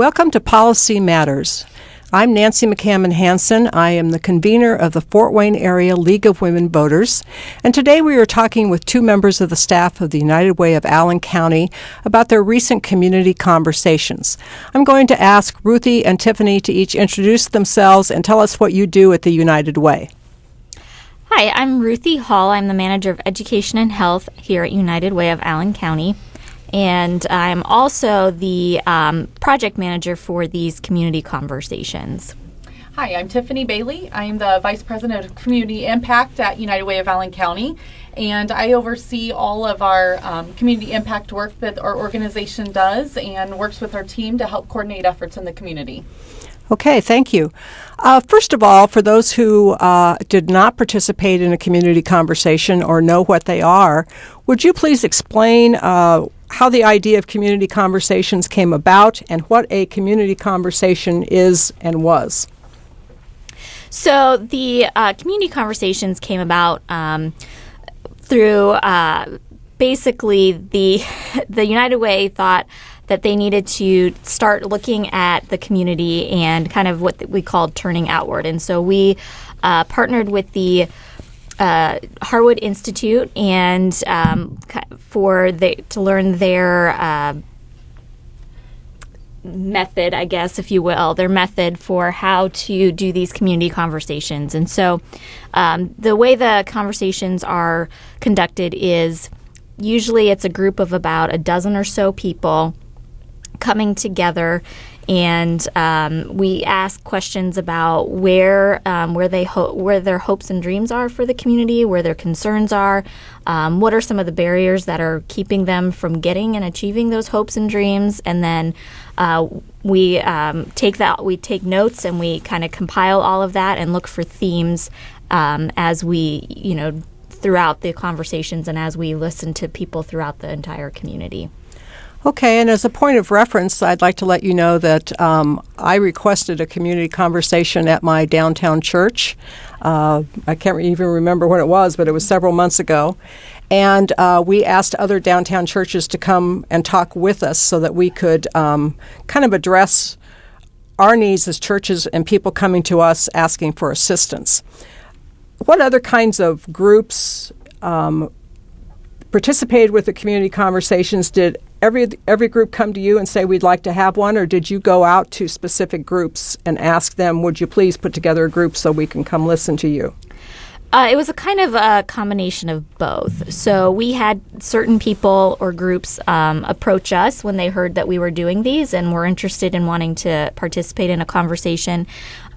Welcome to Policy Matters. I'm Nancy McCammon Hansen. I am the convener of the Fort Wayne Area League of Women Voters, and today we are talking with two members of the staff of the United Way of Allen County about their recent community conversations. I'm going to ask Ruthie and Tiffany to each introduce themselves and tell us what you do at the United Way. Hi, I'm Ruthie Hall. I'm the Manager of Education and Health here at United Way of Allen County. And I'm also the project manager for these community conversations. Hi, I'm Tiffany Bailey. I'm the Vice President of Community Impact at United Way of Allen County, and I oversee all of our community impact work that our organization does and works with our team to help coordinate efforts in the community. Okay, thank you. First of all, for those who did not participate in a community conversation or know what they are, would you please explain how the idea of community conversations came about and what a community conversation is and was? So the community conversations came about through basically the United Way thought that they needed to start looking at the community and kind of what we called turning outward. And so we partnered with the Harwood Institute and to learn their method, I guess, if you will, their method for how to do these community conversations. And so the way the conversations are conducted is usually it's a group of about a dozen or so people coming together, and we ask questions about where their hopes and dreams are for the community, where their concerns are, what are some of the barriers that are keeping them from getting and achieving those hopes and dreams, and then we take notes and we kind of compile all of that and look for themes as we throughout the conversations and as we listen to people throughout the entire community. Okay, and as a point of reference, I'd like to let you know that I requested a community conversation at my downtown church. I can't even remember when it was, but it was several months ago. And we asked other downtown churches to come and talk with us so that we could kind of address our needs as churches and people coming to us asking for assistance. What other kinds of groups participated with the community conversations? Did every group come to you and say we'd like to have one, or did you go out to specific groups and ask them, would you please put together a group so we can come listen to you? It was a kind of a combination of both. So we had certain people or groups approach us when they heard that we were doing these and were interested in wanting to participate in a conversation.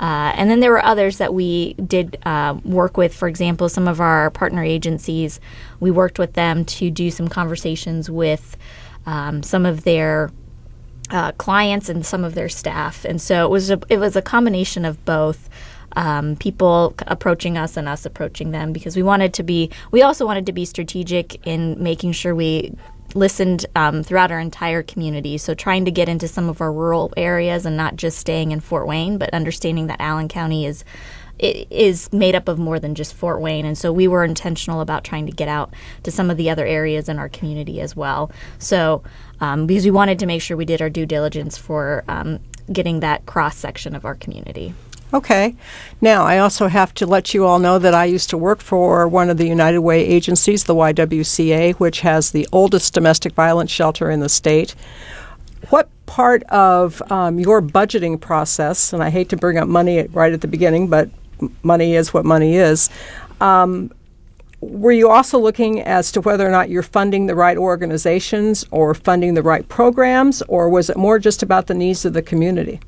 And then there were others that we did work with. For example, some of our partner agencies, we worked with them to do some conversations with some of their clients and some of their staff. And so it was a combination of both. People approaching us and us approaching them, because we also wanted to be strategic in making sure we listened throughout our entire community. So trying to get into some of our rural areas and not just staying in Fort Wayne, but understanding that Allen County is made up of more than just Fort Wayne. And so we were intentional about trying to get out to some of the other areas in our community as well. So because we wanted to make sure we did our due diligence for getting that cross-section of our community. Okay. Now, I also have to let you all know that I used to work for one of the United Way agencies, the YWCA, which has the oldest domestic violence shelter in the state. What part of your budgeting process, and I hate to bring up money right at the beginning, but money is what money is, were you also looking as to whether or not you're funding the right organizations or funding the right programs, or was it more just about the needs of the community?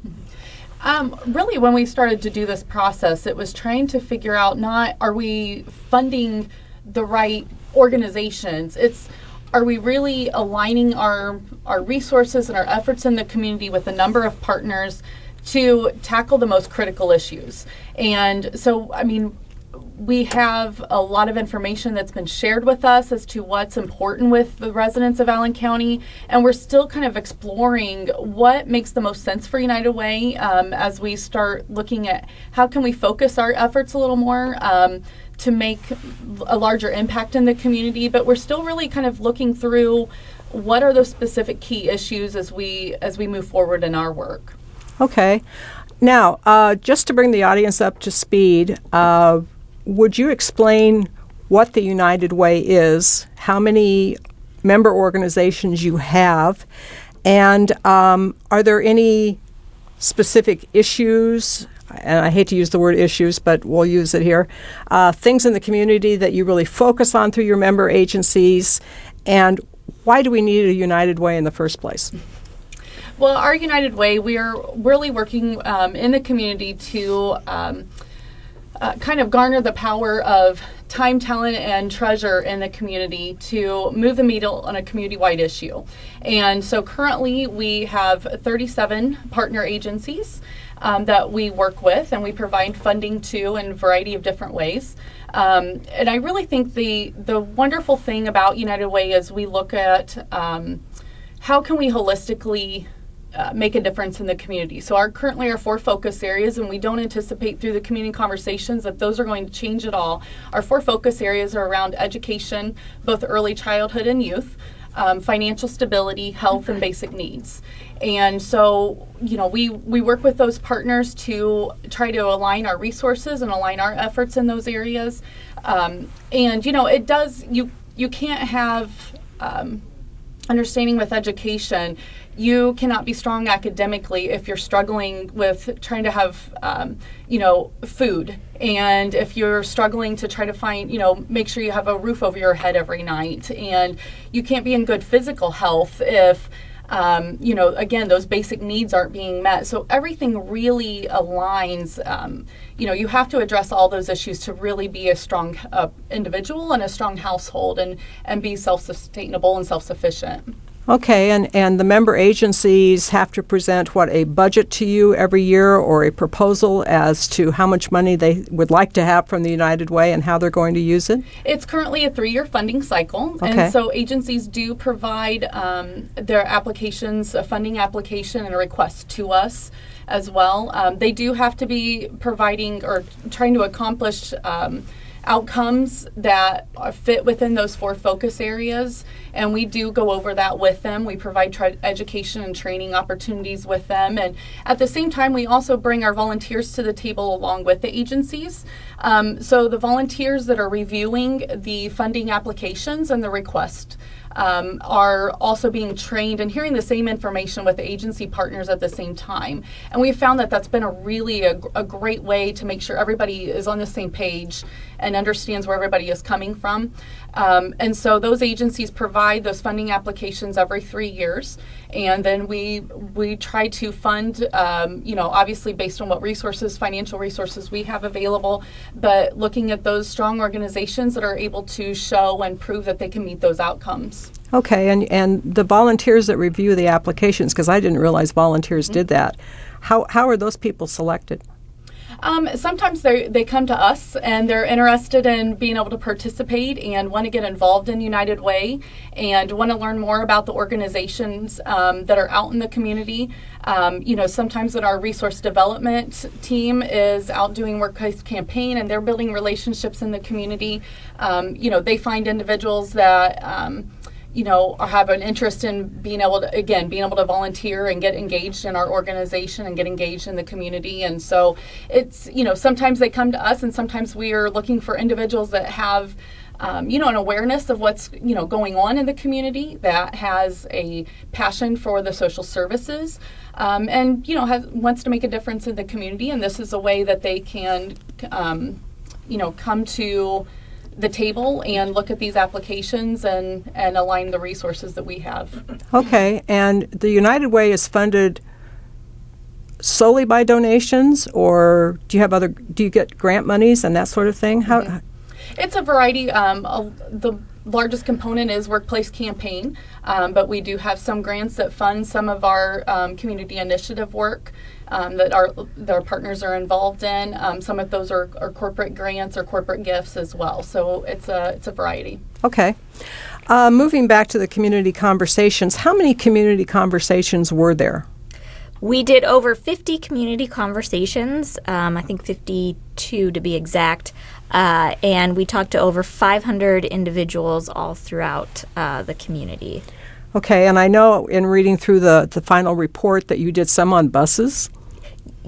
Really, when we started to do this process, it was trying to figure out not are we funding the right organizations, are we really aligning our resources and our efforts in the community with a number of partners to tackle the most critical issues. And so, we have a lot of information that's been shared with us as to what's important with the residents of Allen County, and we're still kind of exploring what makes the most sense for United Way as we start looking at how can we focus our efforts a little more to make a larger impact in the community. But we're still really kind of looking through what are those specific key issues as we move forward in our work. Okay. Now, just to bring the audience up to speed, would you explain what the United Way is, how many member organizations you have, and are there any specific issues, and I hate to use the word issues, but we'll use it here, things in the community that you really focus on through your member agencies, and why do we need a United Way in the first place? Well, our United Way, we are really working in the community to kind of garner the power of time, talent, and treasure in the community to move the needle on a community-wide issue. And so currently we have 37 partner agencies that we work with, and we provide funding to in a variety of different ways. And I really think the wonderful thing about United Way is we look at how can we holistically make a difference in the community. So currently our 4 focus areas, and we don't anticipate through the community conversations that those are going to change at all. Our 4 focus areas are around education, both early childhood and youth, financial stability, health, and basic needs. And so, we work with those partners to try to align our resources and align our efforts in those areas. It does, you can't have understanding with education. You cannot be strong academically if you're struggling with trying to have, food. And if you're struggling to try to find, make sure you have a roof over your head every night. And you can't be in good physical health if, again, those basic needs aren't being met. So everything really aligns. You have to address all those issues to really be a strong individual and a strong household and be self-sustainable and self-sufficient. Okay, and the member agencies have to present, a budget to you every year or a proposal as to how much money they would like to have from the United Way and how they're going to use it? It's currently a 3-year funding cycle, okay. And so agencies do provide their applications, a funding application and a request to us as well. They do have to be providing or trying to accomplish outcomes that fit within those 4 focus areas, and we do go over that with them. We provide education and training opportunities with them, and at the same time we also bring our volunteers to the table along with the agencies. So the volunteers that are reviewing the funding applications and the request are also being trained and hearing the same information with the agency partners at the same time. And we've found that that's been a great way to make sure everybody is on the same page and understands where everybody is coming from. And so those agencies provide those funding applications every 3 years. And then we try to fund, obviously based on what financial resources we have available, but looking at those strong organizations that are able to show and prove that they can meet those outcomes. Okay, and the volunteers that review the applications, because I didn't realize volunteers did that, how are those people selected? Sometimes they come to us and they're interested in being able to participate and want to get involved in United Way and want to learn more about the organizations that are out in the community. Sometimes that our resource development team is out doing workplace campaign and they're building relationships in the community. They find individuals that have an interest in being able to volunteer and get engaged in our organization and get engaged in the community. And so it's, sometimes they come to us and sometimes we are looking for individuals that have, an awareness of what's, going on in the community, that has a passion for the social services, and, wants to make a difference in the community. And this is a way that they can, come to the table and look at these applications and align the resources that we have. Okay, and the United Way is funded solely by donations, or do you get grant monies and that sort of thing? How? It's a variety. The largest component is workplace campaign, but we do have some grants that fund some of our community initiative work that our partners are involved in. Some of those are corporate grants or corporate gifts as well. So it's a variety. Okay. Moving back to the community conversations, how many community conversations were there? We did over 50 community conversations, I think 52 to be exact, and we talked to over 500 individuals all throughout the community. Okay, and I know in reading through the final report that you did some on buses.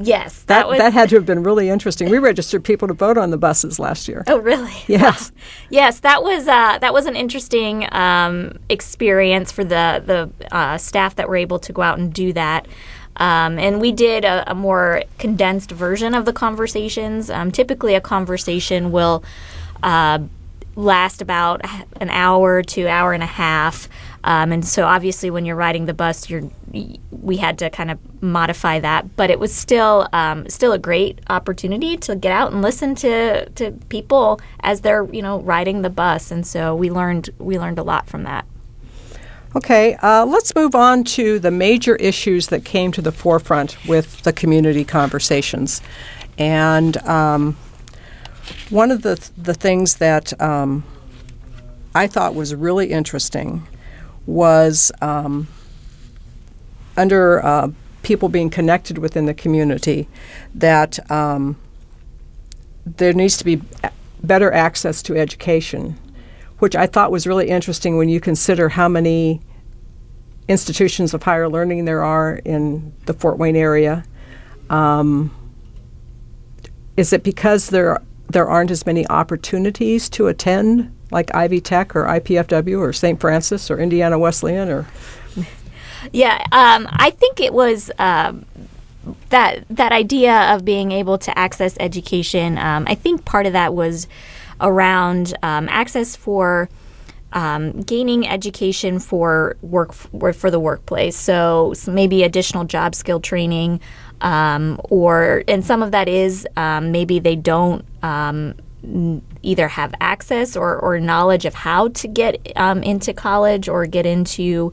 Yes, That had to have been really interesting. We registered people to vote on the buses last year. Oh, really? Yes. Yes, that was an interesting experience for the staff that were able to go out and do that. And we did a more condensed version of the conversations. Typically, a conversation will last about an hour to hour and a half. And so obviously when you're riding the bus, we had to kind of modify that. But it was still a great opportunity to get out and listen to people as they're, riding the bus. And so we learned a lot from that. Okay, let's move on to the major issues that came to the forefront with the community conversations. And one of the things that I thought was really interesting was under people being connected within the community, that there needs to be better access to education, which I thought was really interesting when you consider how many institutions of higher learning there are in the Fort Wayne area. Is it because there aren't as many opportunities to attend, like Ivy Tech or IPFW or St. Francis or Indiana Wesleyan? Or Yeah, I think it was that idea of being able to access education. I think part of that was around access for gaining education for the workplace. So maybe additional job skill training, and some of that is maybe they don't either have access or knowledge of how to get into college or get into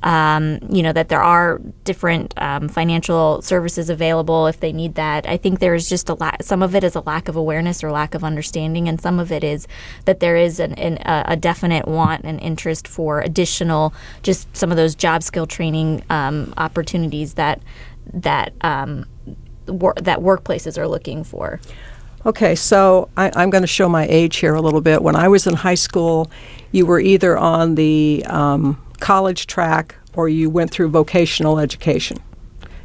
that there are different financial services available if they need that. I think there is just some of it is a lack of awareness or lack of understanding, and some of it is that there is a definite want and interest for additional, just some of those job skill training opportunities that workplaces are looking for. Okay, so I'm going to show my age here a little bit. When I was in high school, you were either on the college track or you went through vocational education.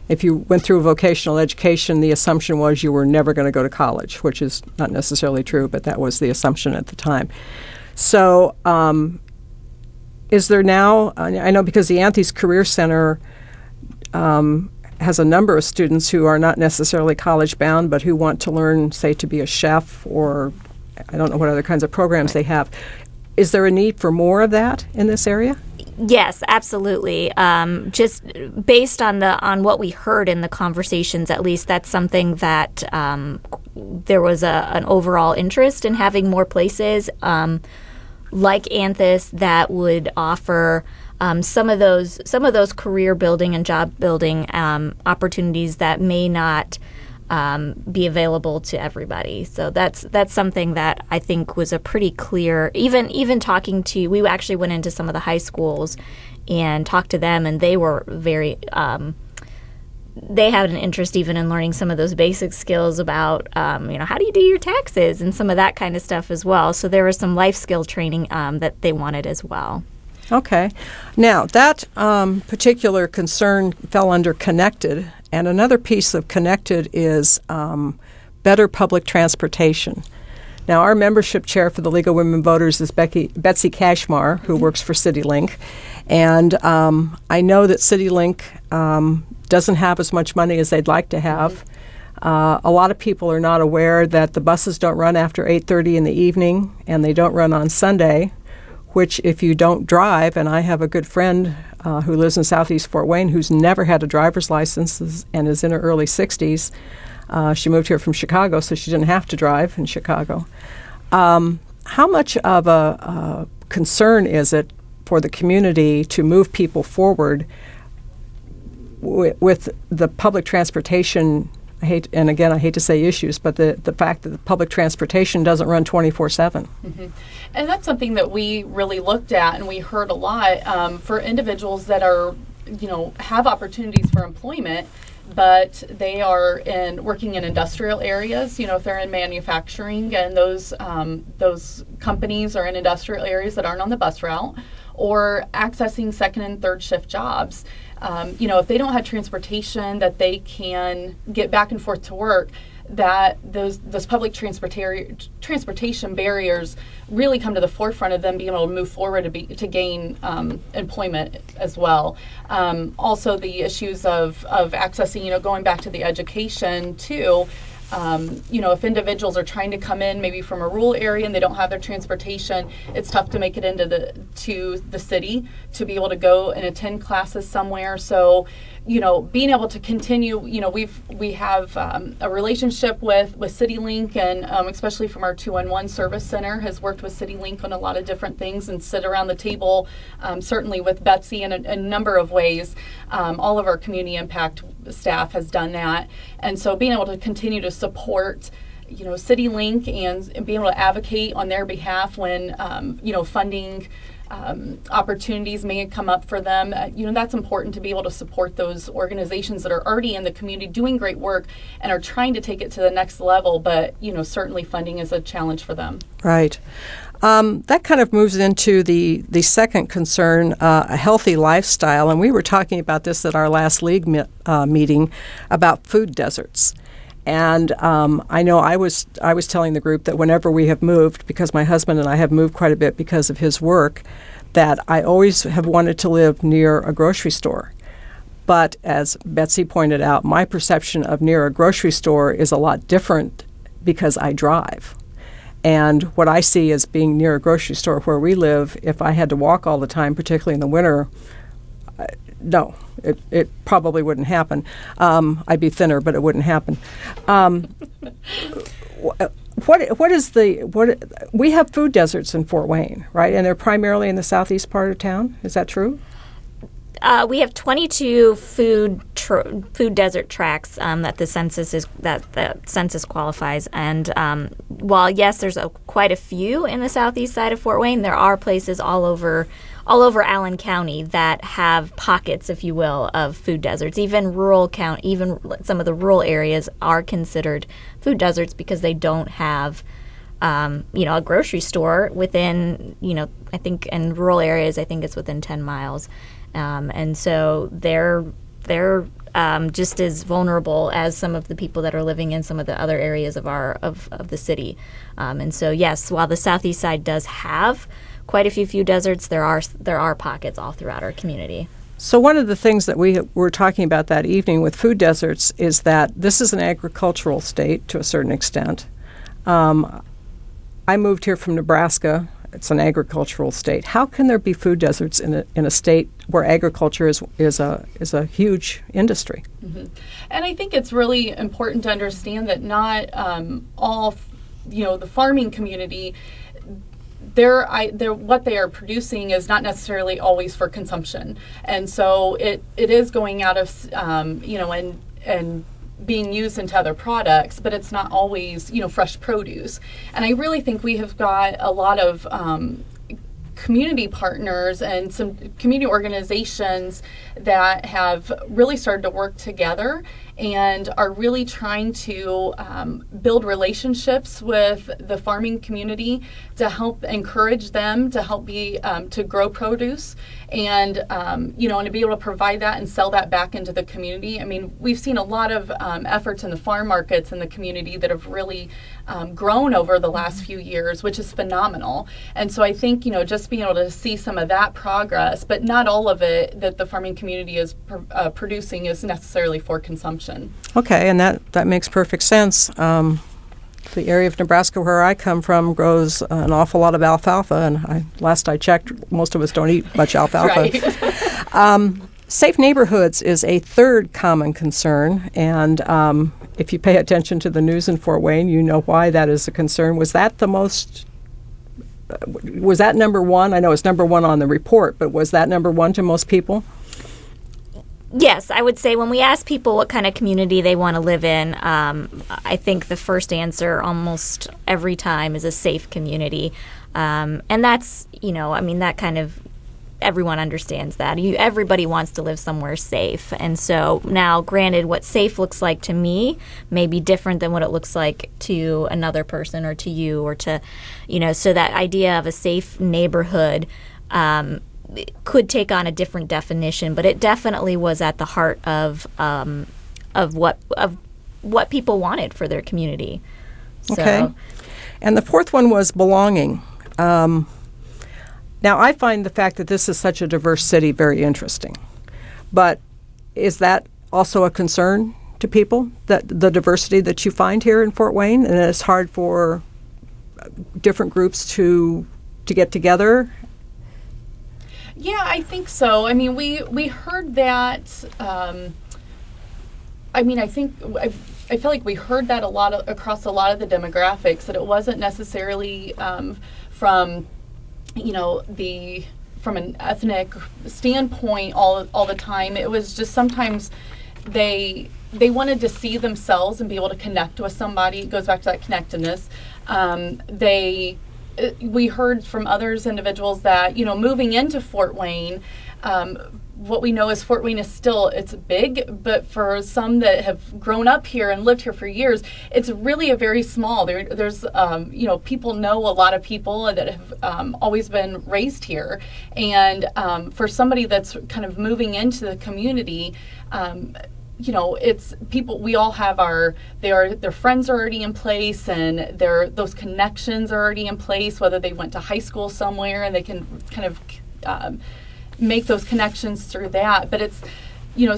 If you went through vocational education, the assumption was you were never going to go to college, which is not necessarily true, but that was the assumption at the time. So is there now, I know because the Anthony's Career Center has a number of students who are not necessarily college-bound, but who want to learn, say, to be a chef, or I don't know what other kinds of programs they have. Is there a need for more of that in this area? Yes, absolutely. Just based on what we heard in the conversations, at least, that's something that there was an overall interest in having more places like Anthus that would offer some of those career building and job building opportunities that may not be available to everybody. So that's something that I think was a pretty clear. Even talking to, we actually went into some of the high schools and talked to them, and they were very. They had an interest even in learning some of those basic skills about, how do you do your taxes and some of that kind of stuff as well. So there was some life skill training that they wanted as well. Okay. Now, that particular concern fell under connected, and another piece of connected is better public transportation. Now, our membership chair for the League of Women Voters is Betsy Cashmar, who works for CityLink, and I know that CityLink doesn't have as much money as they'd like to have. A lot of people are not aware that the buses don't run after 8:30 in the evening, and they don't run on Sunday, which if you don't drive, and I have a good friend who lives in southeast Fort Wayne who's never had a driver's license and is in her early 60s. She moved here from Chicago, so she didn't have to drive in Chicago. How much of a concern is it for the community to move people forward with the public transportation? I hate to say issues, but the fact that the public transportation doesn't run 24/7. Mm-hmm. And that's something that we really looked at, and we heard a lot for individuals that are, have opportunities for employment, but they are working in industrial areas. If they're in manufacturing, and those companies are in industrial areas that aren't on the bus route, or accessing second and third shift jobs. If they don't have transportation that they can get back and forth to work, that those public transportation barriers really come to the forefront of them being able to move forward to gain employment as well. Also, the issues of accessing, going back to the education too. If individuals are trying to come in maybe from a rural area and they don't have their transportation, it's tough to make it into the city to be able to go and attend classes somewhere. So, being able to continue, we have a relationship with CityLink, and especially from our 211 service center has worked with CityLink on a lot of different things and sit around the table, certainly with Betsy in a number of ways. All of our community impact staff has done that. And so being able to continue to support CityLink and being able to advocate on their behalf when funding opportunities may come up for them, that's important to be able to support those organizations that are already in the community doing great work and are trying to take it to the next level, but certainly funding is a challenge for them. Right. That kind of moves into the second concern, a healthy lifestyle. And we were talking about this at our last league meeting about food deserts. And I know I was telling the group that whenever we have moved, because my husband and I have moved quite a bit because of his work, that I always have wanted to live near a grocery store. But as Betsy pointed out, my perception of near a grocery store is a lot different because I drive. And what I see as being near a grocery store where we live, if I had to walk all the time, particularly in the winter, no, it probably wouldn't happen. I'd be thinner, but it wouldn't happen. We have food deserts in Fort Wayne, right? And they're primarily in the southeast part of town. Is that true? We have 22 food desert tracts that the census qualifies, and while yes, there's quite a few in the southeast side of Fort Wayne, there are places all over Allen County that have pockets, if you will, of food deserts. Even some of the rural areas are considered food deserts because they don't have a grocery store within, I think in rural areas, I think it's within 10 miles. And so they're just as vulnerable as some of the people that are living in some of the other areas of the city. And so yes, while the southeast side does have quite a few food deserts, there are pockets all throughout our community. So one of the things that we were talking about that evening with food deserts is that this is an agricultural state to a certain extent. I moved here from Nebraska. It's an agricultural state. How can there be food deserts in a state where agriculture is a huge industry? Mm-hmm. And I think it's really important to understand that not all, the farming community, what they are producing is not necessarily always for consumption, and so it is going out of and being used into other products, but it's not always, fresh produce. And I really think we have got a lot of community partners and some community organizations that have really started to work together and are really trying to build relationships with the farming community to help encourage them to help be to grow produce and and to be able to provide that and sell that back into the community. I mean, we've seen a lot of efforts in the farm markets in the community that have really grown over the last few years, which is phenomenal. And so I think just being able to see some of that progress, but not all of it that the farming community is producing is necessarily for consumption. Okay, and that makes perfect sense. The area of Nebraska where I come from grows an awful lot of alfalfa, and last I checked, most of us don't eat much alfalfa. Right. Safe neighborhoods is a third common concern, and if you pay attention to the news in Fort Wayne, you know why that is a concern. Was that number one? I know it's number one on the report, but was that number one to most people? Yes, I would say when we ask people what kind of community they want to live in, I think the first answer almost every time is a safe community. And that's, that kind of, everyone understands that. Everybody wants to live somewhere safe. And so now, granted, what safe looks like to me may be different than what it looks like to another person or to you or to, so that idea of a safe neighborhood, could take on a different definition, but it definitely was at the heart of what people wanted for their community. So, okay. And the fourth one was belonging. Now, I find the fact that this is such a diverse city very interesting. But is that also a concern to people, that the diversity that you find here in Fort Wayne, and it's hard for different groups to get together? Yeah, I think so. I mean, we heard that. I feel like we heard that across a lot of the demographics, that it wasn't necessarily from an ethnic standpoint all the time. It was just sometimes they wanted to see themselves and be able to connect with somebody. It goes back to that connectedness. We heard from others individuals that, moving into Fort Wayne, what we know is Fort Wayne is it's big, but for some that have grown up here and lived here for years, it's really a very small. There's people know a lot of people that have always been raised here, and for somebody that's kind of moving into the community, it's people. We all have their friends are already in place, and those connections are already in place. Whether they went to high school somewhere, and they can kind of make those connections through that. But it's,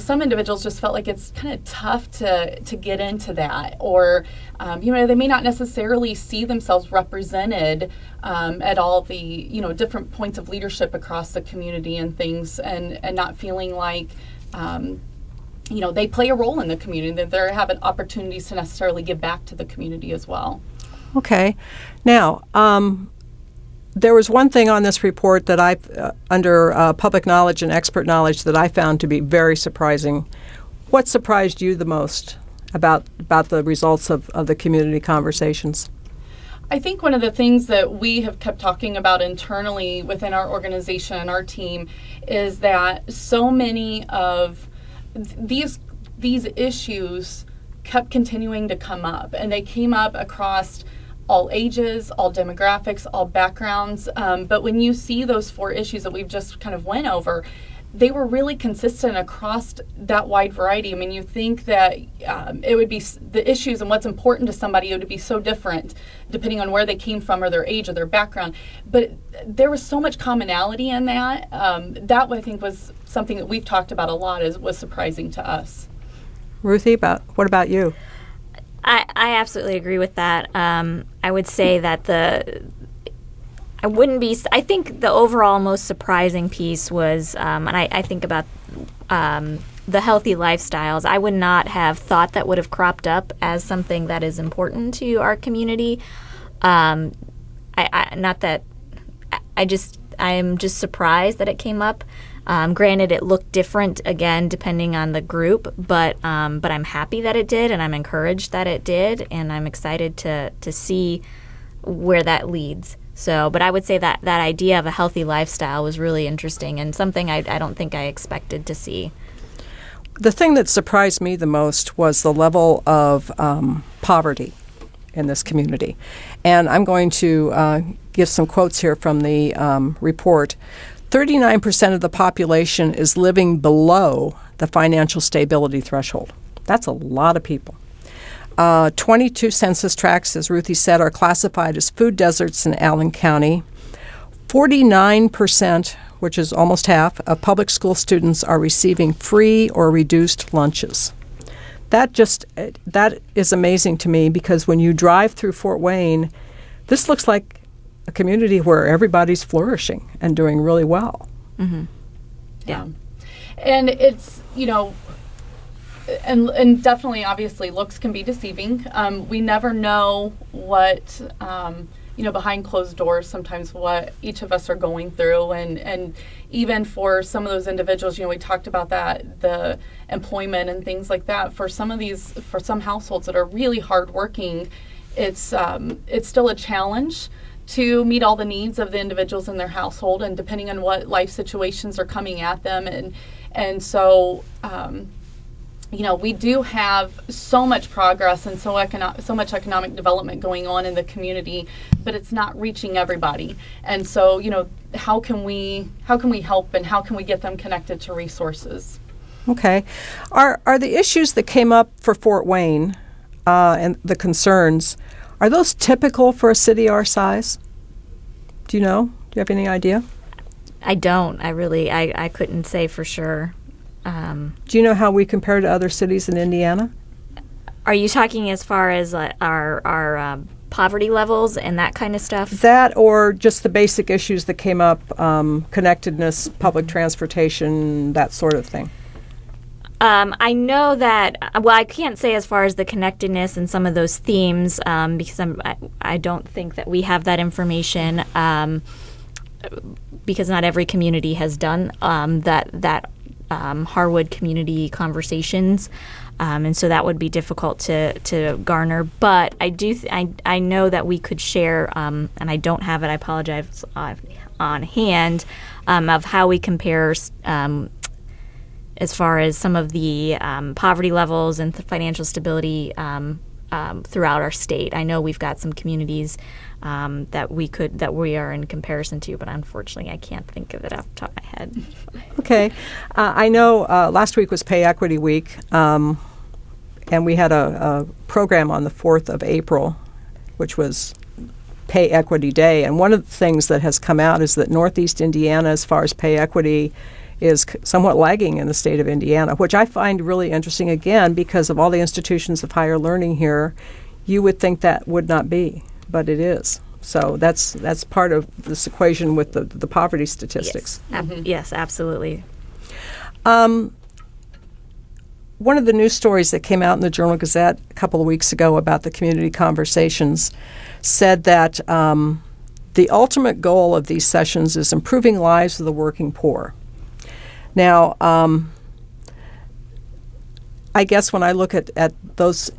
some individuals just felt like it's kind of tough to get into that, or they may not necessarily see themselves represented at all the different points of leadership across the community and things, and not feeling like they play a role in the community, that they're having opportunities to necessarily give back to the community as well. Okay. Now, there was one thing on this report that under public knowledge and expert knowledge, that I found to be very surprising. What surprised you the most about the results of the community conversations? I think one of the things that we have kept talking about internally within our organization and our team is that so many of these issues kept continuing to come up, and they came up across all ages, all demographics, all backgrounds. But when you see those 4 issues that we've just kind of went over, they were really consistent across that wide variety. I mean, you think that it would be the issues and what's important to somebody, it would be so different depending on where they came from or their age or their background. But there was so much commonality in that. That, I think, was something that we've talked about a lot, was surprising to us. Ruthie, what about you? I absolutely agree with that. I would say that I think the overall most surprising piece was, and I think about the healthy lifestyles. I would not have thought that would have cropped up as something that is important to our community. I am just surprised that it came up. Granted, it looked different again depending on the group, but I'm happy that it did, and I'm encouraged that it did, and I'm excited to see where that leads. So, but I would say that idea of a healthy lifestyle was really interesting and something I don't think I expected to see. The thing that surprised me the most was the level of poverty in this community. And I'm going to give some quotes here from the report. 39% of the population is living below the financial stability threshold. That's a lot of people. 22 census tracts, as Ruthie said, are classified as food deserts in Allen County. 49%, which is almost half, of public school students are receiving free or reduced lunches. That is amazing to me, because when you drive through Fort Wayne, this looks like a community where everybody's flourishing and doing really well. Mm-hmm. Yeah. And it's, and definitely, obviously, looks can be deceiving. We never know what, behind closed doors, sometimes what each of us are going through. And even for some of those individuals, we talked about that, the employment and things like that. For some households that are really hardworking, it's still a challenge to meet all the needs of the individuals in their household, and depending on what life situations are coming at them. And so, we do have so much progress and so much economic development going on in the community, but it's not reaching everybody. And so, how can we help, and how can we get them connected to resources? Okay. Are the issues that came up for Fort Wayne and the concerns, are those typical for a city our size? Do you know? Do you have any idea? I don't. I couldn't say for sure. Do you know how we compare to other cities in Indiana? Are you talking as far as our poverty levels and that kind of stuff? That, or just the basic issues that came up, connectedness, public transportation, that sort of thing? I know that, I can't say as far as the connectedness and some of those themes because I don't think that we have that information because not every community has done that Harwood community conversations, and so that would be difficult to garner. But I know that we could share, and I don't have it. I apologize on hand of how we compare as far as some of the poverty levels and financial stability throughout our state. I know we've got some communities that we are in comparison to, but unfortunately I can't think of it off the top of my head. Okay. I know last week was Pay Equity Week, and we had a program on the 4th of April, which was Pay Equity Day. And one of the things that has come out is that Northeast Indiana, as far as pay equity, is somewhat lagging in the state of Indiana, which I find really interesting, again, because of all the institutions of higher learning here. You would think that would not be, but it is. So that's part of this equation with the poverty statistics. Yes, yes, absolutely. One of the news stories that came out in the Journal-Gazette a couple of weeks ago about the community conversations said that the ultimate goal of these sessions is improving lives of the working poor. Now, I guess when I look at those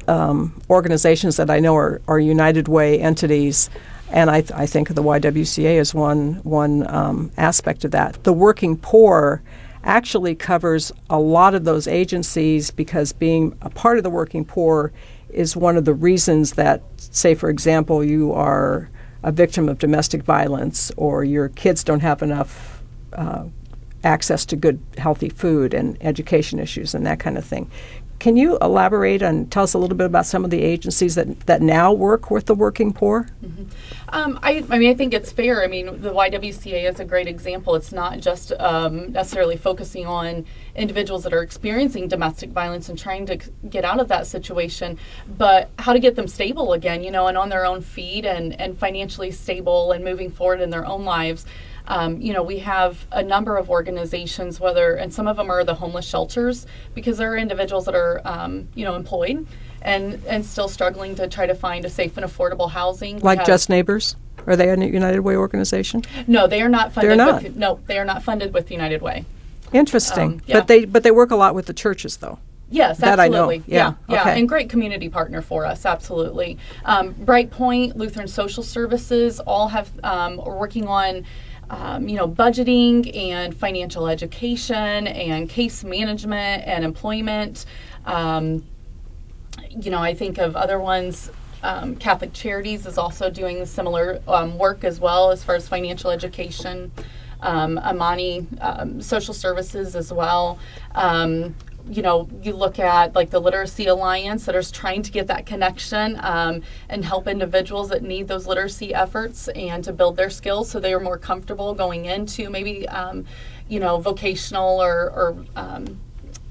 organizations that I know are United Way entities, and I think of the YWCA as one aspect of that, the working poor actually covers a lot of those agencies, because being a part of the working poor is one of the reasons that, say, for example, you are a victim of domestic violence, or your kids don't have enough access to good, healthy food, and education issues and that kind of thing. Can you elaborate and tell us a little bit about some of the agencies that now work with the working poor? Mm-hmm. I think it's fair. I mean, the YWCA is a great example. It's not just necessarily focusing on individuals that are experiencing domestic violence and trying to get out of that situation, but how to get them stable again, and on their own feet and financially stable and moving forward in their own lives. We have a number of organizations, and some of them are the homeless shelters, because there are individuals that are, employed and still struggling to try to find a safe and affordable housing. Like Just Neighbors? Are they a United Way organization? No, they are not funded. They're not? They are not funded with United Way. Interesting. Yeah. But they work a lot with the churches, though. Yes, that absolutely. I know. Yeah. Okay. And great community partner for us, absolutely. Bright Point, Lutheran Social Services, all have are working on budgeting and financial education and case management and employment. I think of other ones. Catholic Charities is also doing similar work as well as far as financial education. Amani Social Services as well. You look at like the Literacy Alliance that is trying to get that connection and help individuals that need those literacy efforts and to build their skills so they are more comfortable going into maybe vocational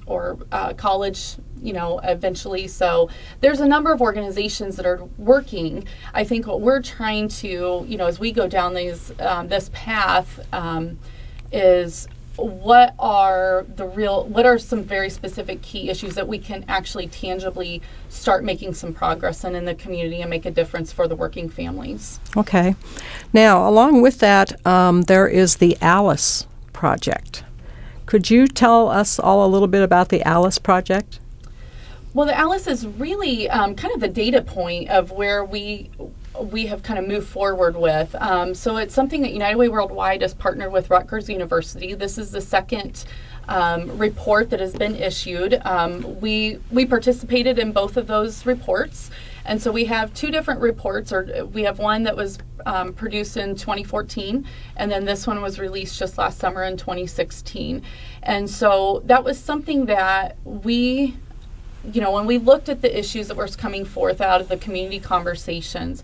or college eventually. So there's a number of organizations that are working. I think what we're trying to as we go down this path is what are some very specific key issues that we can actually tangibly start making some progress in the community and make a difference for the working families. Okay. Now, along with that, there is the ALICE project. Could you tell us all a little bit about the ALICE project? Well, the ALICE is really kind of the data point of where we have kind of moved forward with. So it's something that United Way Worldwide has partnered with Rutgers University. This is the second report that has been issued. We participated in both of those reports. And so we have two different reports, or we have one that was produced in 2014, and then this one was released just last summer in 2016. And so that was something that we, when we looked at the issues that were coming forth out of the community conversations,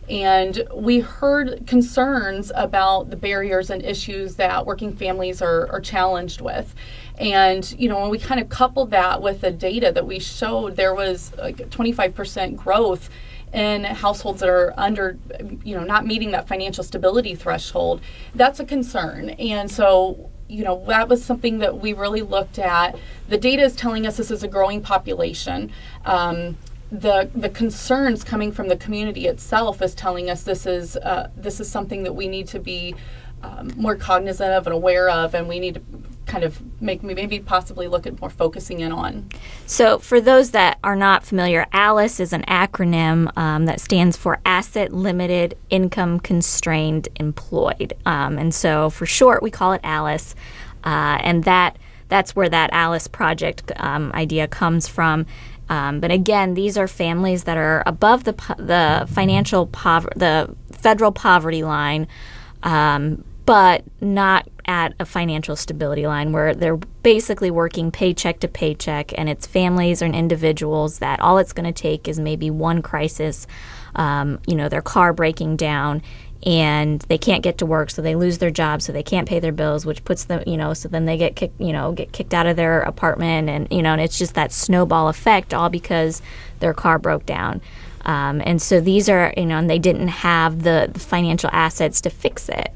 and we heard concerns about the barriers and issues that working families are challenged with. And, when we kind of coupled that with the data that we showed, there was like 25% growth in households that are under, not meeting that financial stability threshold. That's a concern. And so, that was something that we really looked at. The data is telling us this is a growing population. The concerns coming from the community itself is telling us this is something that we need to be more cognizant of and aware of, and we need to kind of maybe possibly look at more focusing in on. So for those that are not familiar, ALICE is an acronym that stands for Asset Limited Income Constrained Employed. And so for short, we call it ALICE. And that's where that ALICE project idea comes from. But again, these are families that are above the financial the federal poverty line, but not at a financial stability line, where they're basically working paycheck to paycheck, and it's families and individuals that all it's going to take is maybe one crisis, their car breaking down, and they can't get to work, so they lose their job, so they can't pay their bills, which puts them, so then they get kicked out of their apartment, and and it's just that snowball effect, all because their car broke down. And so these are, and they didn't have the financial assets to fix it.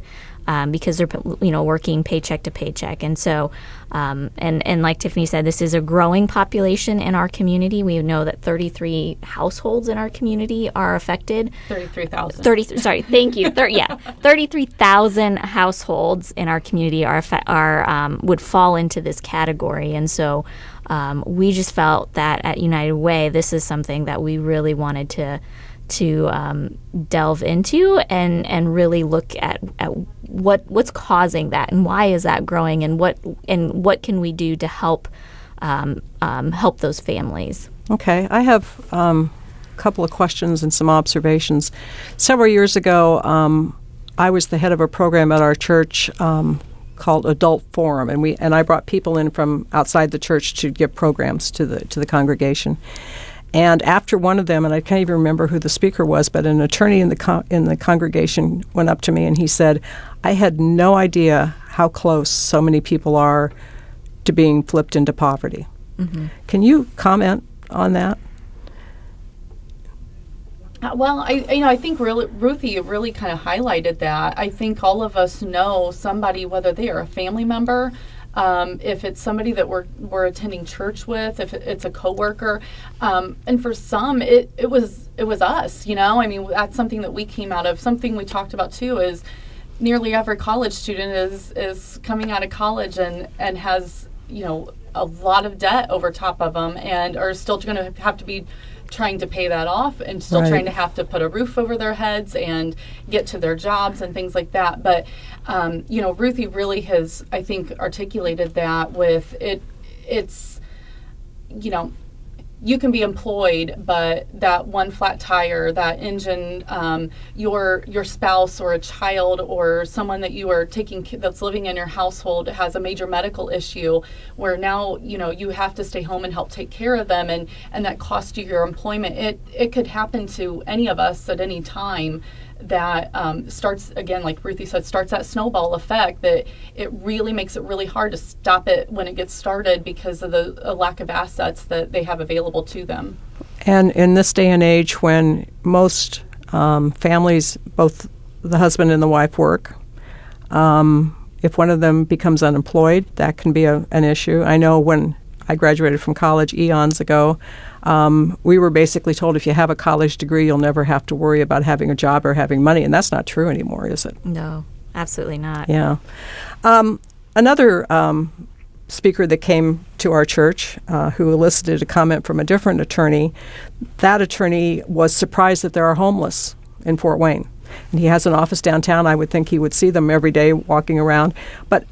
Because they're, working paycheck to paycheck. And so, and like Tiffany said, this is a growing population in our community. We know that 33 households in our community are affected. 33,000. 33,000 households in our community would fall into this category. And so we just felt that at United Way, this is something that we really wanted to delve into and really look at what's causing that, and why is that growing, and what can we do to help those families. Okay, I have a couple of questions and some observations. Several years ago, I was the head of a program at our church called Adult Forum, and I brought people in from outside the church to give programs to the congregation. And after one of them, and I can't even remember who the speaker was, but an attorney in the congregation went up to me and he said, "I had no idea how close so many people are to being flipped into poverty." Mm-hmm. Can you comment on that? Well, I think Ruthie really kind of highlighted that. I think all of us know somebody, whether they are a family member, if it's somebody that we're attending church with, if it's a coworker, and for some it was us. That's something that we came out of. Something we talked about too is nearly every college student is coming out of college and has a lot of debt over top of them, and are still going to have to be trying to pay that off, and still trying to have to put a roof over their heads and get to their jobs and things like that. But Ruthie really has, I think, articulated that with it. It's you can be employed, but that one flat tire, that engine, your spouse or a child or someone that you are that's living in your household has a major medical issue where now, you have to stay home and help take care of them, and that costs you your employment. It could happen to any of us at any time. That starts, again, like Ruthie said, starts that snowball effect that it really makes it really hard to stop it when it gets started because of the lack of assets that they have available to them. And in this day and age when most families, both the husband and the wife work, if one of them becomes unemployed, that can be an issue. I know when I graduated from college eons ago, we were basically told if you have a college degree, you'll never have to worry about having a job or having money, and that's not true anymore, is it? No, absolutely not. Yeah. Another speaker that came to our church who elicited a comment from a different attorney, that attorney was surprised that there are homeless in Fort Wayne. And he has an office downtown. I would think he would see them every day walking around. But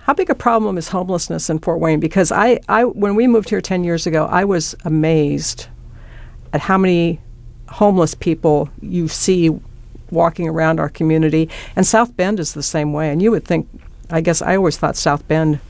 How big a problem is homelessness in Fort Wayne? Because I when we moved here 10 years ago, I was amazed at how many homeless people you see walking around our community. And South Bend is the same way. And you would think, I guess I always thought South Bend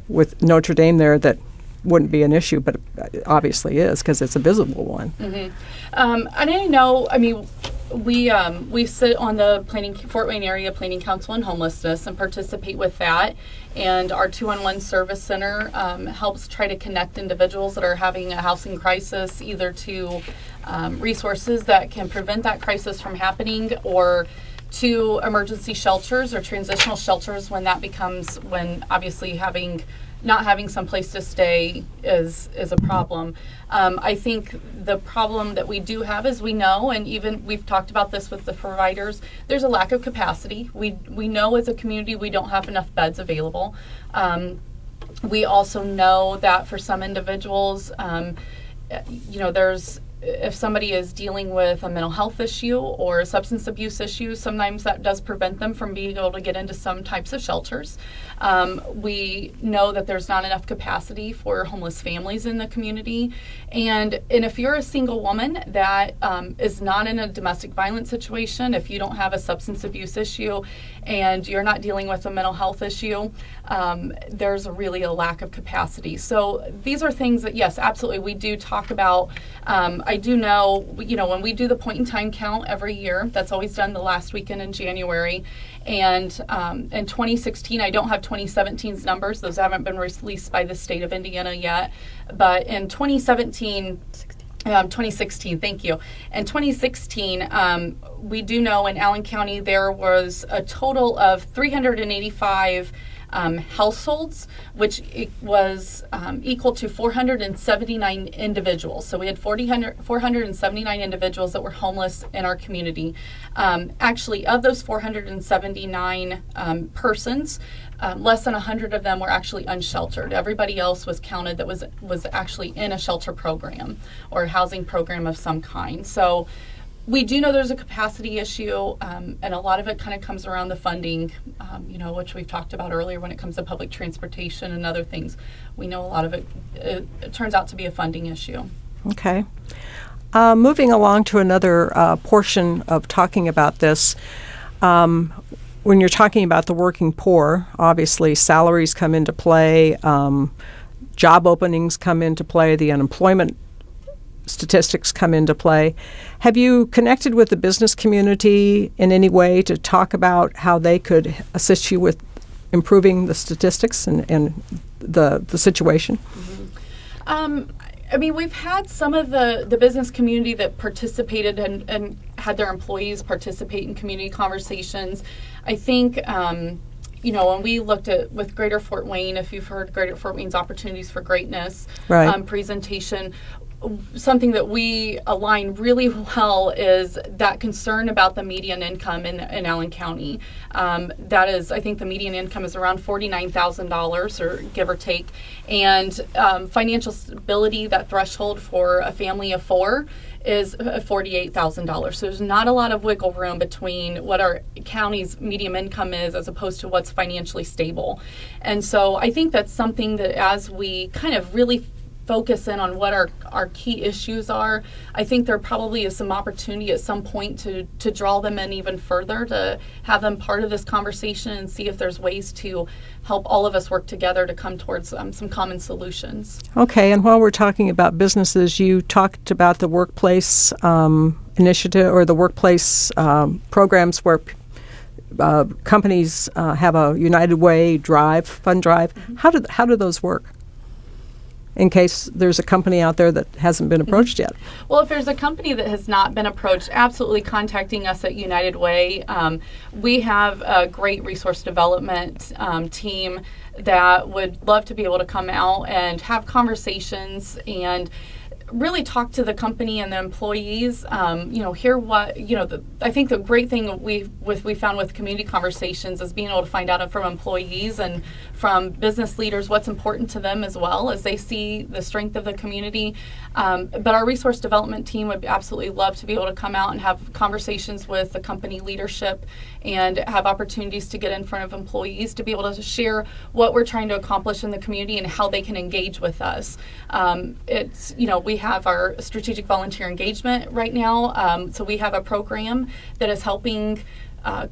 with Notre Dame there that wouldn't be an issue, but it obviously is because it's a visible one. Mm-hmm. And I know, I mean, we sit on the Fort Wayne Area Planning Council on Homelessness and participate with that. And our 2-on-1 service center helps try to connect individuals that are having a housing crisis either to resources that can prevent that crisis from happening, or to emergency shelters or transitional shelters when obviously not having some place to stay is a problem. I think the problem that we do have is we know, and even we've talked about this with the providers, there's a lack of capacity. We know as a community we don't have enough beds available. We also know that for some individuals, if somebody is dealing with a mental health issue or a substance abuse issue, sometimes that does prevent them from being able to get into some types of shelters. We know that there's not enough capacity for homeless families in the community. And if you're a single woman that is not in a domestic violence situation, if you don't have a substance abuse issue and you're not dealing with a mental health issue, there's really a lack of capacity. So these are things that, yes, absolutely, we do talk about. I do know, when we do the point in time count every year, that's always done the last weekend in January. And in 2016, I don't have 2017's numbers. Those haven't been released by the state of Indiana yet. But in 2016, thank you. In 2016, we do know in Allen County there was a total of 385 households, which was equal to 479 individuals. So we had 479 individuals that were homeless in our community. Actually, of those 479 persons, less than 100 of them were actually unsheltered. Everybody else was counted that was actually in a shelter program or a housing program of some kind. So we do know there's a capacity issue, and a lot of it kind of comes around the funding, which we've talked about earlier when it comes to public transportation and other things. We know a lot of it turns out to be a funding issue. Okay. Moving along to another portion of talking about this, when you're talking about the working poor, obviously salaries come into play, job openings come into play, the unemployment statistics come into play. Have you connected with the business community in any way to talk about how they could assist you with improving the statistics and the situation? Mm-hmm. We've had some of the business community that participated and had their employees participate in community conversations. I think when we looked at with Greater Fort Wayne, if you've heard Greater Fort Wayne's Opportunities for Greatness presentation, something that we align really well is that concern about the median income in Allen County. That is, I think the median income is around $49,000 or give or take. And financial stability, that threshold for a family of four is $48,000. So there's not a lot of wiggle room between what our county's median income is as opposed to what's financially stable. And so I think that's something that as we kind of really focus in on what our key issues are, I think there probably is some opportunity at some point to draw them in even further, to have them part of this conversation and see if there's ways to help all of us work together to come towards some common solutions. Okay, and while we're talking about businesses, you talked about the workplace initiative or the workplace programs where companies have a United Way fund drive. Mm-hmm. How do those work? In case there's a company out there that hasn't been approached yet. Well, if there's a company that has not been approached, absolutely contacting us at United Way. We have a great resource development team that would love to be able to come out and have conversations and really talk to the company and the employees, hear what, I think the great thing we found with community conversations is being able to find out from employees and from business leaders what's important to them as well as they see the strength of the community. But our resource development team would absolutely love to be able to come out and have conversations with the company leadership and have opportunities to get in front of employees to be able to share what we're trying to accomplish in the community and how they can engage with us. We have our strategic volunteer engagement right now. So we have a program that is helping our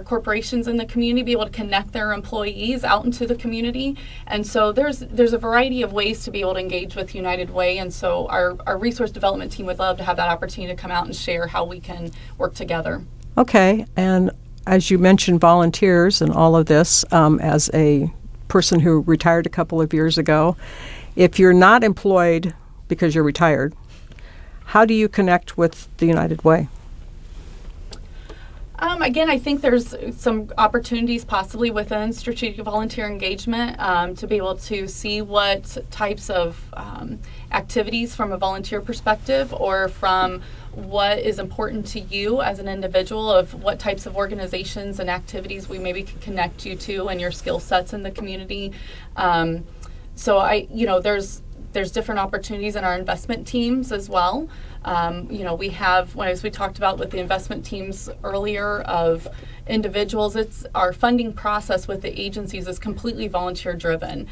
corporations in the community be able to connect their employees out into the community. And so there's a variety of ways to be able to engage with United Way. And so our resource development team would love to have that opportunity to come out and share how we can work together. Okay. And as you mentioned volunteers and all of this, as a person who retired a couple of years ago, if you're not employed because you're retired, how do you connect with the United Way? Again, I think there's some opportunities possibly within strategic volunteer engagement to be able to see what types of activities from a volunteer perspective or from what is important to you as an individual of what types of organizations and activities we maybe can connect you to and your skill sets in the community. There's different opportunities in our investment teams as well. We have, as we talked about with the investment teams earlier of individuals, it's our funding process with the agencies is completely volunteer driven.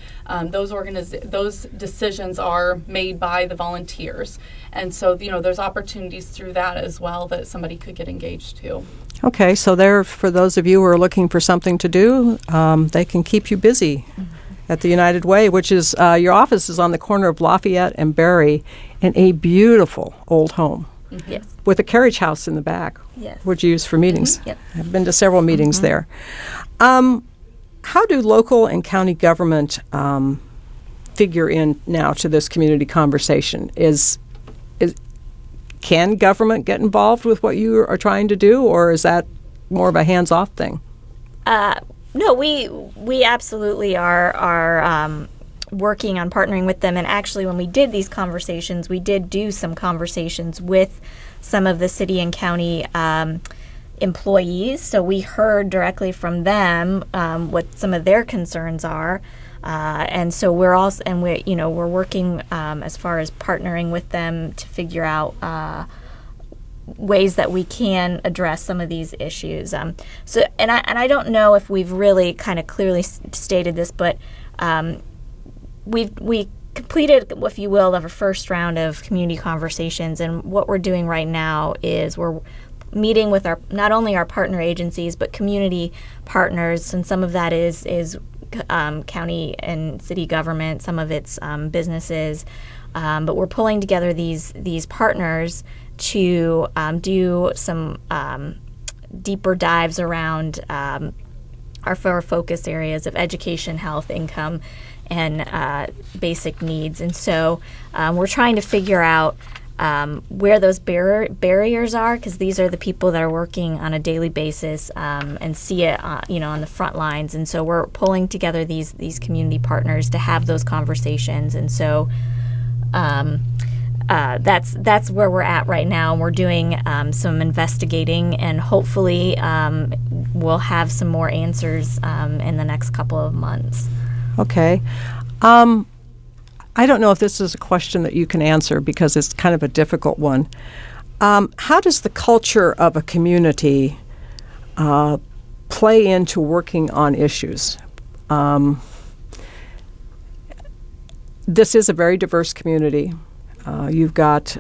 Those decisions are made by the volunteers. And so, there's opportunities through that as well that somebody could get engaged to. Okay, so there, for those of you who are looking for something to do, they can keep you busy. At the United Way, which is, your office is on the corner of Lafayette and Berry in a beautiful old home. Mm-hmm. Yes. With a carriage house in the back, yes, which you use for meetings. Mm-hmm. Yep. I've been to several meetings there. How do local and county government figure in now to this community conversation? Can government get involved with what you are trying to do, or is that more of a hands-off thing? No, we absolutely are working on partnering with them. And actually, when we did these conversations, we did do some conversations with some of the city and county employees. So we heard directly from them what some of their concerns are. And so we're working as far as partnering with them to figure out ways that we can address some of these issues. I don't know if we've really kind of clearly stated this, but we completed, if you will, of a first round of community conversations, and what we're doing right now is we're meeting with not only our partner agencies but community partners, and some of that is county and city government, some of it's businesses, but we're pulling together these partners to do some deeper dives around our four focus areas of education, health, income, and basic needs. And so we're trying to figure out where those barriers are, because these are the people that are working on a daily basis and see it on the front lines. And so we're pulling together these community partners to have those conversations. And so that's where we're at right now. We're doing some investigating, and hopefully we'll have some more answers in the next couple of months. Okay. I don't know if this is a question that you can answer because it's kind of a difficult one. How does the culture of a community play into working on issues? This is a very diverse community. You've got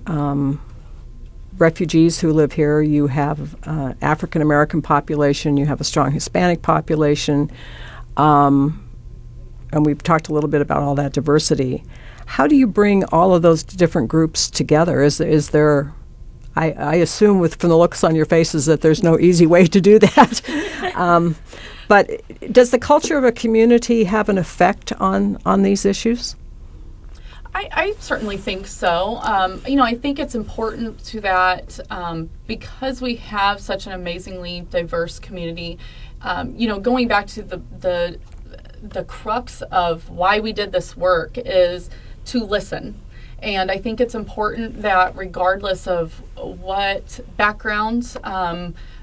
refugees who live here. You have African American population. You have a strong Hispanic population. And we've talked a little bit about all that diversity. How do you bring all of those different groups together? Is there, I assume from the looks on your faces that there's no easy way to do that. But does the culture of a community have an effect on these issues? I certainly think so. I think it's important to that because we have such an amazingly diverse community. Going back to the crux of why we did this work is to listen And I think it's important that regardless of what backgrounds,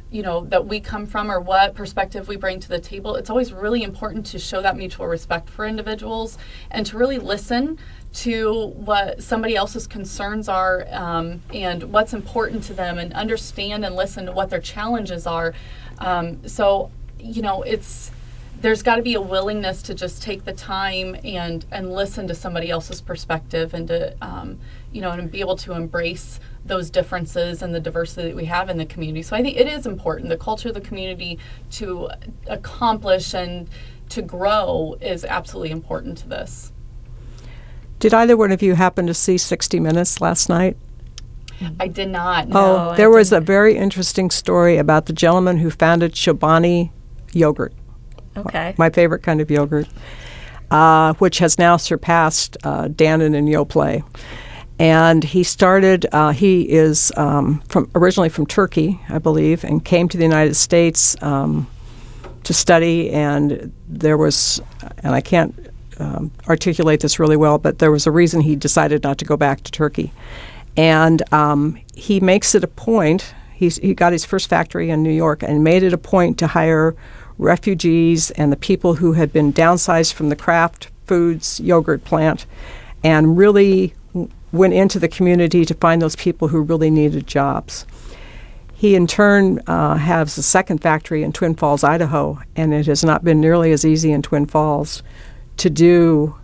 that we come from or what perspective we bring to the table, it's always really important to show that mutual respect for individuals and to really listen to what somebody else's concerns are, and what's important to them, and understand and listen to what their challenges are. There's got to be a willingness to just take the time and listen to somebody else's perspective, and to and be able to embrace those differences and the diversity that we have in the community. So I think it is important. The culture of the community to accomplish and to grow is absolutely important to this. Did either one of you happen to see 60 Minutes last night? I did not. No, there was a very interesting story about the gentleman who founded Chobani Yogurt. Okay. My favorite kind of yogurt, which has now surpassed Dannon and Yoplait. And he started, he is originally from Turkey, I believe, and came to the United States to study. And there was, and I can't articulate this really well, but there was a reason he decided not to go back to Turkey. And he makes it a point, he got his first factory in New York and made it a point to hire refugees and the people who had been downsized from the Kraft Foods yogurt plant, and really went into the community to find those people who really needed jobs. He in turn has a second factory in Twin Falls, Idaho, and it has not been nearly as easy in Twin Falls to do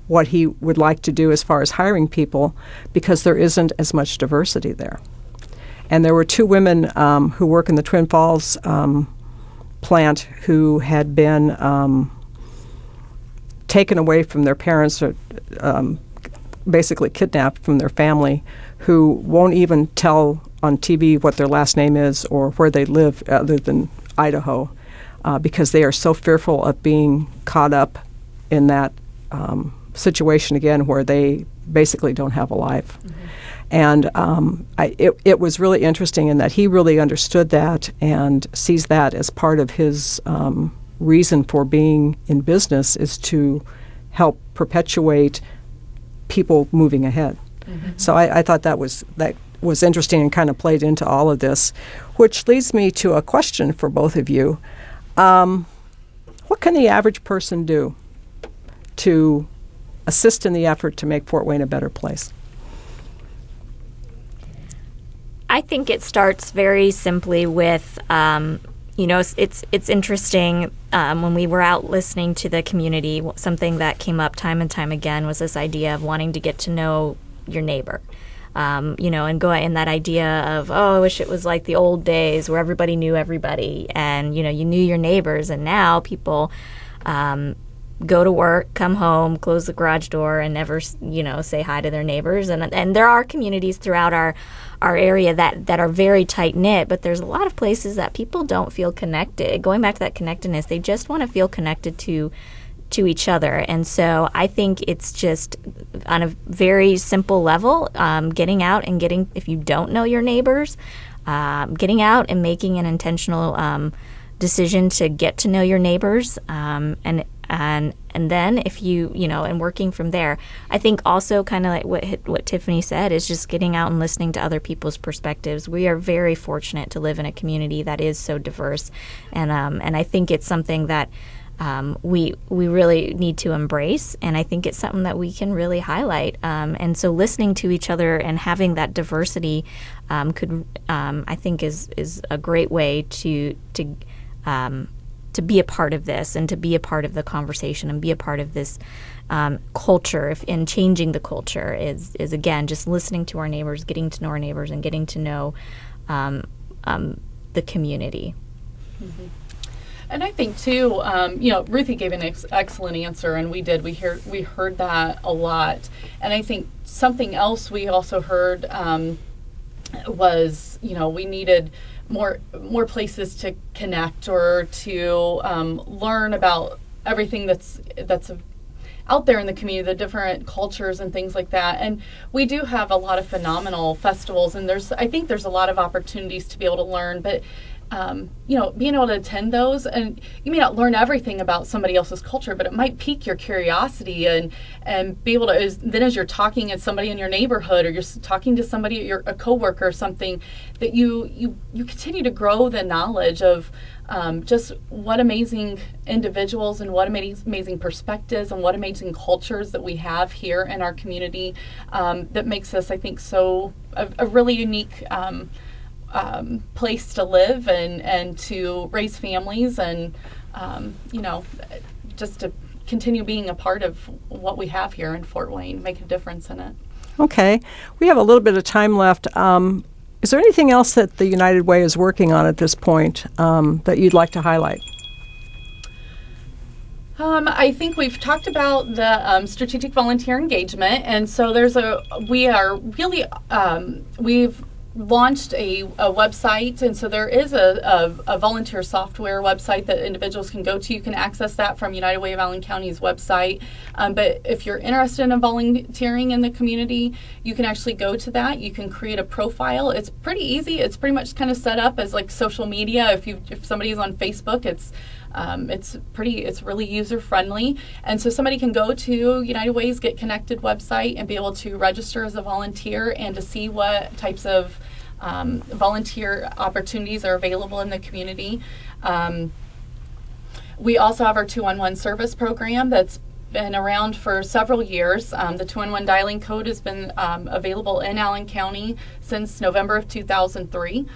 what he would like to do as far as hiring people, because there isn't as much diversity there. And there were two women who work in the Twin Falls plant who had been taken away from their parents, or basically kidnapped from their family, who won't even tell on TV what their last name is or where they live other than Idaho, because they are so fearful of being caught up in that situation again where they basically don't have a life. Mm-hmm. And it was really interesting in that he really understood that and sees that as part of his reason for being in business, is to help perpetuate people moving ahead. Mm-hmm. So I thought that was interesting and kind of played into all of this, which leads me to a question for both of you. What can the average person do to assist in the effort to make Fort Wayne a better place? I think it starts very simply with, it's interesting when we were out listening to the community, something that came up time and time again was this idea of wanting to get to know your neighbor. And go in that idea of, I wish it was like the old days where everybody knew everybody and, you knew your neighbors. And now people go to work, come home, close the garage door, and never, say hi to their neighbors. And there are communities throughout our area that are very tight-knit, but there's a lot of places that people don't feel connected. Going back to that connectedness, they just want to feel connected to each other. And so I think it's just on a very simple level, getting out and if you don't know your neighbors, getting out and making an intentional decision to get to know your neighbors, and then if you and working from there. I think also kind of like what Tiffany said is just getting out and listening to other people's perspectives. We are very fortunate to live in a community that is so diverse, and I think it's something that we really need to embrace, and I think it's something that we can really highlight. And so listening to each other and having that diversity I think is a great way to be a part of this and to be a part of the conversation and be a part of this culture. And changing the culture is again just listening to our neighbors, getting to know our neighbors, and getting to know the community. Mm-hmm. And I think too, Ruthie gave an excellent answer, and we heard that a lot. And I think something else we also heard was, we needed more places to connect or to learn about everything that's out there in the community, the different cultures and things like that. And we do have a lot of phenomenal festivals, and I think there's a lot of opportunities to be able to learn. But being able to attend those, and you may not learn everything about somebody else's culture, but it might pique your curiosity and be able to, as you're talking at somebody in your neighborhood, or you're talking to somebody, a coworker or something, that you continue to grow the knowledge of just what amazing individuals and what amazing perspectives and what amazing cultures that we have here in our community, that makes us, I think, a really unique place to live and to raise families, and just to continue being a part of what we have here in Fort Wayne, make a difference in it. Okay. We have a little bit of time left. Is there anything else that the United Way is working on at this point that you'd like to highlight? I think we've talked about the strategic volunteer engagement, and so we've launched a website, and so there is a volunteer software website that individuals can go to. You can access that from United Way of Allen County's website, but if you're interested in volunteering in the community, you can actually go to that. You can create a profile. It's pretty easy. It's pretty much kind of set up as like social media. If somebody's on Facebook, it's really user friendly, and so somebody can go to United Way's Get Connected website and be able to register as a volunteer and to see what types of volunteer opportunities are available in the community. We also have our 211 service program that's been around for several years. The 211 dialing code has been available in Allen County since November of 2003.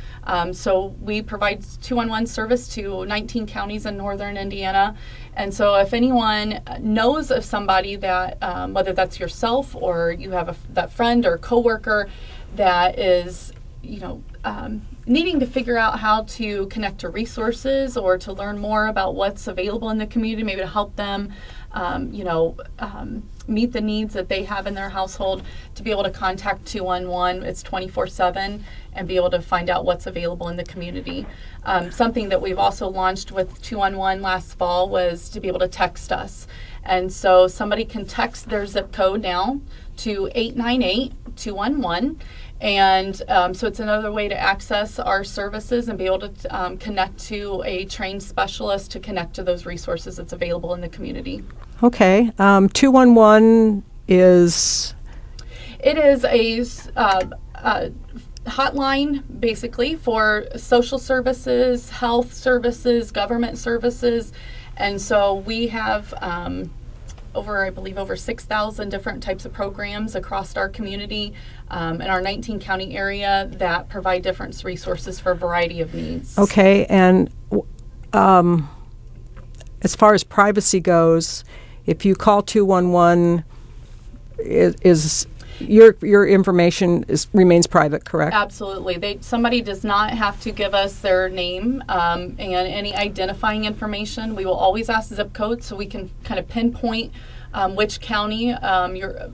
So we provide 211 service to 19 counties in northern Indiana. And so if anyone knows of somebody that, whether that's yourself or you have that friend or coworker that is, needing to figure out how to connect to resources or to learn more about what's available in the community, maybe to help them meet the needs that they have in their household, to be able to contact 211. It's 24/7, and be able to find out what's available in the community. Something that we've also launched with 211 last fall was to be able to text us. And so somebody can text their zip code now to 898-211. And so it's another way to access our services and be able to connect to a trained specialist to connect to those resources that's available in the community. Okay. 211 is? It is a hotline, basically, for social services, health services, government services. And so we have over 6,000 different types of programs across our community in our 19 county area that provide different resources for a variety of needs. Okay, and as far as privacy goes, if you call 211, is your information remains private, correct? Absolutely. Somebody does not have to give us their name and any identifying information. We will always ask zip code so we can kind of pinpoint which county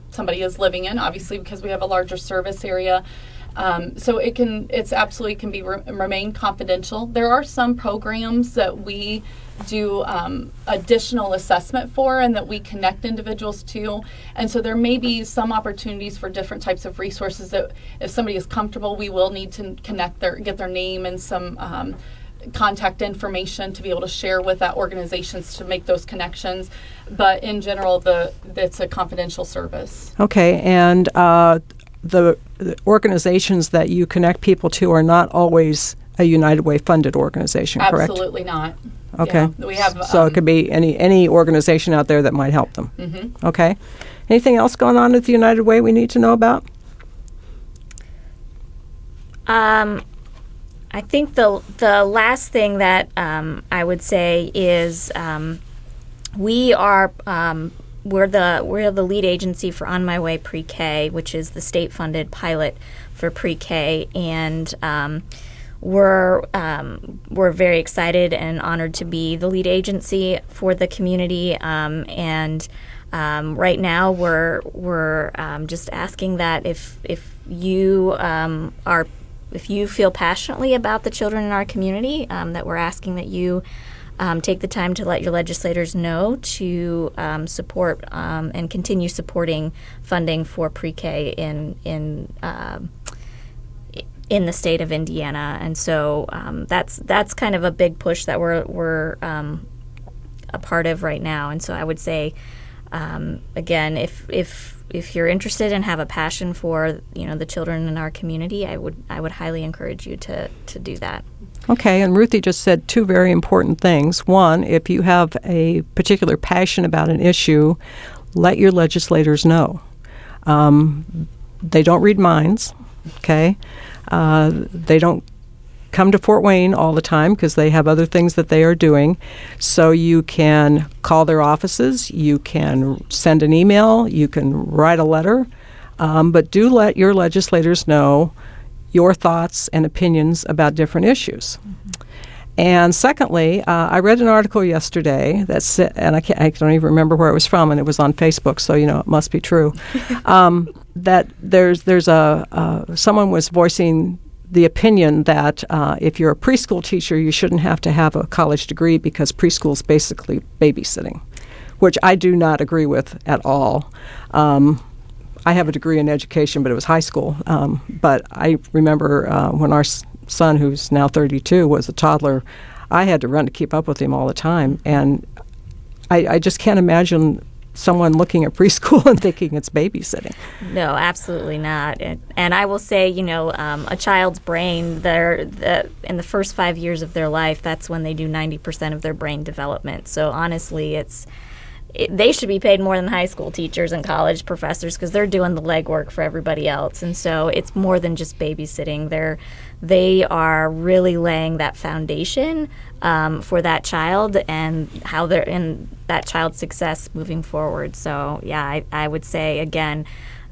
somebody is living in, obviously, because we have a larger service area. So it can remain confidential. There are some programs that we do additional assessment for and that we connect individuals to. And so there may be some opportunities for different types of resources that if somebody is comfortable, we will need to get their name and some contact information to be able to share with that organizations to make those connections. But in general, it's a confidential service. Okay, and the organizations that you connect people to are not always a United Way funded organization, correct? Absolutely not. Okay. Yeah, we have. So it could be any organization out there that might help them. Mm-hmm. Okay. Anything else going on at the United Way we need to know about? I think the last thing that I would say is we're the lead agency for On My Way Pre-K, which is the state-funded pilot for pre-K, and we're very excited and honored to be the lead agency for the community. And right now, we're just asking that if you feel passionately about the children in our community, that we're asking that you take the time to let your legislators know to support and continue supporting funding for pre-K in the state of Indiana. And so that's kind of a big push that we're a part of right now. And so I would say, again, if you're interested and have a passion for the children in our community, I would highly encourage you to do that. Okay, and Ruthie just said two very important things. One, if you have a particular passion about an issue, let your legislators know. They don't read minds, okay? They don't come to Fort Wayne all the time because they have other things that they are doing. So you can call their offices, you can send an email, you can write a letter, but do let your legislators know your thoughts and opinions about different issues. Mm-hmm. And secondly, I read an article yesterday that said, and I don't even remember where it was from, and it was on Facebook, so it must be true. That there's someone was voicing the opinion that if you're a preschool teacher, you shouldn't have to have a college degree because preschool is basically babysitting, which I do not agree with at all. I have a degree in education, but it was high school. But I remember when our son, who's now 32, was a toddler, I had to run to keep up with him all the time. And I just can't imagine someone looking at preschool and thinking it's babysitting. No, absolutely not. And I will say, a child's brain, in the first 5 years of their life, that's when they do 90% of their brain development. So honestly, they should be paid more than high school teachers and college professors because they're doing the legwork for everybody else. And so it's more than just babysitting. They are really laying that foundation for that child and how they're in that child's success moving forward. So yeah, I would say again,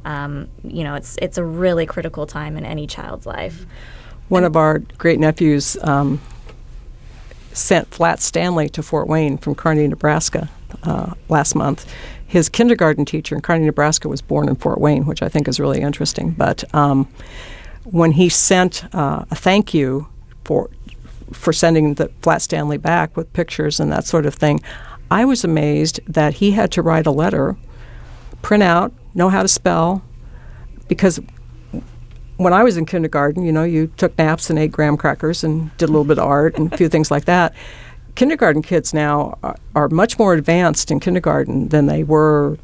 it's a really critical time in any child's life. One of our great nephews sent Flat Stanley to Fort Wayne from Kearney, Nebraska last month. His kindergarten teacher in Kearney, Nebraska was born in Fort Wayne, which I think is really interesting. But when he sent a thank you for sending the Flat Stanley back with pictures and that sort of thing, I was amazed that he had to write a letter, print out, know how to spell, because when I was in kindergarten, you took naps and ate graham crackers and did a little bit of art and a few things like that. Kindergarten kids now are much more advanced in kindergarten than they were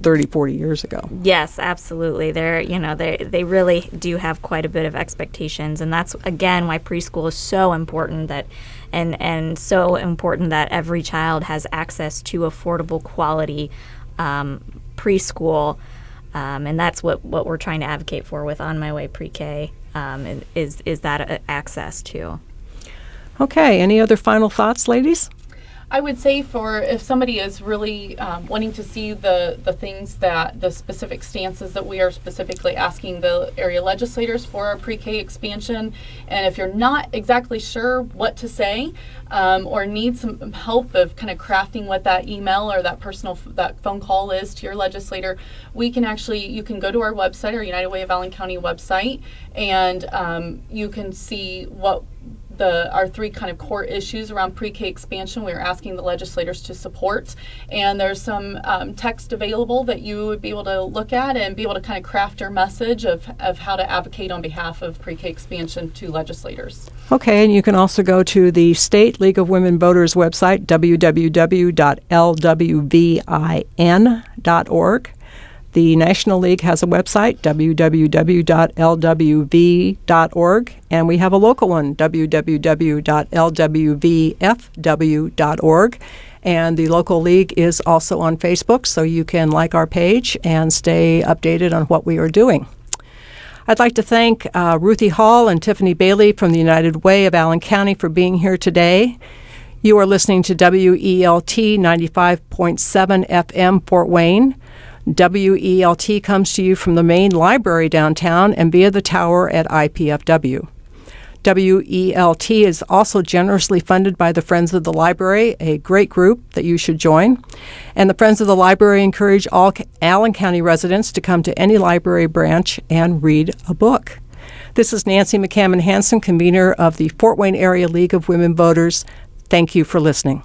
30, 40 years ago. Yes, absolutely. They really do have quite a bit of expectations, and that's again why preschool is so important and so important that every child has access to affordable quality preschool. And that's what we're trying to advocate for with On My Way Pre-K is that access to. Okay, any other final thoughts, ladies? I would say if somebody is really wanting to see the things the specific stances that we are specifically asking the area legislators for our pre-K expansion, and if you're not exactly sure what to say or need some help of kind of crafting what that email or that phone call is to your legislator, you can go to our website, our United Way of Allen County website, and you can see what our three kind of core issues around pre-K expansion we're asking the legislators to support. And there's some text available that you would be able to look at and be able to kind of craft your message of how to advocate on behalf of pre-K expansion to legislators. Okay, and you can also go to the State League of Women Voters website, www.lwvin.org. The National League has a website, www.lwv.org, and we have a local one, www.lwvfw.org. And the local league is also on Facebook, so you can like our page and stay updated on what we are doing. I'd like to thank Ruthie Hall and Tiffany Bailey from the United Way of Allen County for being here today. You are listening to WELT 95.7 FM Fort Wayne. WELT comes to you from the main library downtown and via the tower at IPFW. WELT is also generously funded by the Friends of the Library, a great group that you should join. And the Friends of the Library encourage all Allen County residents to come to any library branch and read a book. This is Nancy McCammon Hansen, convener of the Fort Wayne Area League of Women Voters. Thank you for listening.